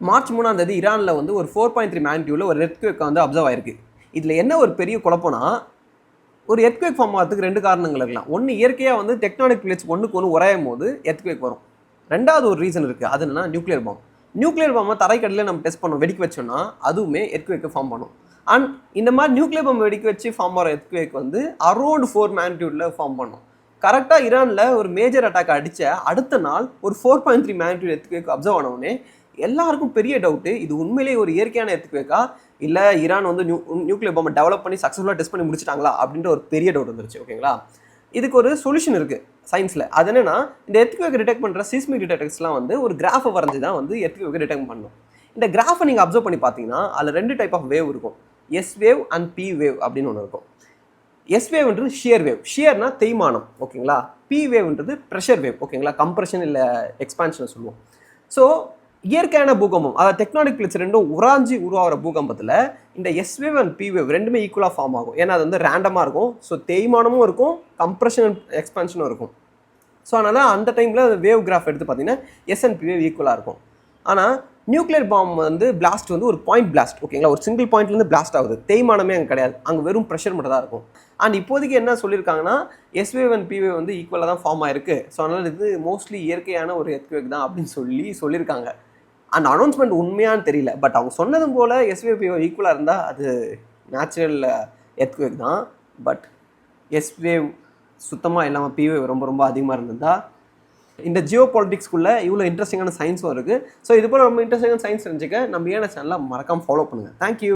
March 3ஆம் தேதி ஈரானில் வந்து ஒரு 4.3 மேக்னிடியூடில் ஒரு எர்த்குவேக் வந்து அப்சர்வ் ஆயிருக்கு. இதில் என்ன ஒரு பெரிய குழப்பம்னா, ஒரு எர்த்குவேக் ஃபார்ம் ஆகிறதுக்கு 2 காரணங்கள் இருக்கலாம். ஒன்று, இயற்கையாக வந்து டெக்டானிக் பிளேட்ஸ் ஒன்றுக்கு ஒன்று உராயும் போது எர்த்குவேக் வரும். ரெண்டாவது ஒரு ரீசன் இருக்குது. அது என்னன்னா நியூக்ளியர் பாம். நியூக்ளியர் பாம்பை தரைக்கடியில் நம்ம டெஸ்ட் பண்ணோம், வெடிக்க வச்சோம்னா அதுவுமே எர்த்குவேக்கை ஃபார்ம் பண்ணும். அண்ட் இந்த மாதிரி நியூக்ளியர் பாம்பை வெடிக்க வச்சு ஃபார்ம் ஆகிற எர்த்குவேக் வந்து அரௌண்ட் 4 மேக்னிடியூடில் ஃபார்ம் பண்ணும். கரெக்டாக ஈரானில் ஒரு மேஜர் அட்டாக் அடித்த அடுத்த நாள் ஒரு 4.3 மேக்னிடியூட் எர்த்குவேக் அப்சர்வ் ஆனவுடனே எல்லாருக்கும் பெரிய டவுட்டு, இது உண்மையிலேயே ஒரு இயற்கையான எர்த்குவேக்கா இல்லை ஈரான் வந்து நியூக்ளியர் பாம்பை டெவலப் பண்ணி சக்ஸஸ்ஃபுல்லாக டெஸ்ட் பண்ணி முடிச்சிட்டாங்களா அப்படின்ற ஒரு பெரிய டவுட் வந்துருச்சு. ஓகேங்களா, இதுக்கு ஒரு சொல்யூஷன் இருக்குது சயின்ஸில். அது என்னன்னா, இந்த எர்த்குவேக் டிடெக்ட் பண்ணுற சீஸ்மிக் டிடெக்டர்ஸ்லாம் வந்து ஒரு கிராஃபை வரைஞ்சி தான் வந்து எர்த்குவேக் டிடெக்ட் பண்ணணும். இந்த கிராஃபை நீங்கள் அப்சர்வ் பண்ணி பார்த்தீங்கன்னா அதில் 2 டைப் ஆஃப் வேவ் இருக்கும். S wave and P wave அப்படின்னு ஒன்று இருக்கும். எஸ் வேவ்ன்றது ஷியர் வேவ், ஷியர்னா தேய்மானம். ஓகேங்களா, பி வேவ்ன்றது ப்ரெஷர் வேவ். ஓகேங்களா, கம்ப்ரெஷன் இல்லை எக்ஸ்பான்ஷன் சொல்லுவோம். ஸோ இயற்கையான பூகம்பம், அதாவது டெக்டானிக் பிளேட்ஸ் ரெண்டும் உராஞ்சி உருவாகிற பூகம்பத்தில் இந்த S wave and P wave ரெண்டுமே ஈக்குவலாக ஃபார்ம் ஆகும். ஏன்னா அது வந்து ரேண்டமாக இருக்கும். ஸோ தேய்மானமும் இருக்கும், கம்ப்ரெஷன் அண்ட் எக்ஸ்பான்ஷனும் இருக்கும். ஸோ அதனால் அந்த டைமில் வேவ் கிராஃப் எடுத்து பார்த்தீங்கன்னா எஸ் அண்ட் பி வேவ் ஈக்குவலாக இருக்கும். ஆனால் நியூக்ளியர் பாம் வந்து பிளாஸ்ட் வந்து ஒரு பாயிண்ட் பிளாஸ்ட். ஓகேங்களா, ஒரு சிங்கிள் பாயிண்ட்லேருந்து பிளாஸ்ட் ஆகுது. தேய்மானமே அங்கே கிடையாது, அங்கே வெறும் ப்ரெஷர் மட்டும் தான் இருக்கும். அண்ட் இப்போதைக்கு என்ன சொல்லியிருக்காங்கன்னா, S wave and P wave வந்து ஈக்குவலாக தான் ஃபார்ம் ஆயிருக்கு. ஸோ அதனால் இது மோஸ்ட்லி இயற்கையான ஒரு எர்த்குவேக் தான் அப்படின்னு சொல்லியிருக்காங்க. அந்த அனௌன்ஸ்மெண்ட் உண்மையானு தெரியல. பட் அவங்க சொன்னதும் போல் எஸ் வேவ் பி வேவ் ஈக்குவலாக இருந்தால் அது நேச்சுரல் எர்த்குவேக் தான். பட் எஸ் வேவ் சுத்தமாக இல்லாமல் பி வேவ் ரொம்ப ரொம்ப அதிகமாக இருந்ததா. இந்த ஜியோ பாலிட்டிக்ஸ்குள்ளே இவ்வளோ இன்ட்ரெஸ்டிங்கான சயின்ஸும் இருக்குது. ஸோ இது போல் நம்ம இன்ட்ரெஸ்டிங்கான சயின்ஸ் தெரிஞ்சுக்க நம்ம ஏன சேனலை மறக்காமல் ஃபாலோ பண்ணுங்கள். தேங்க்யூ.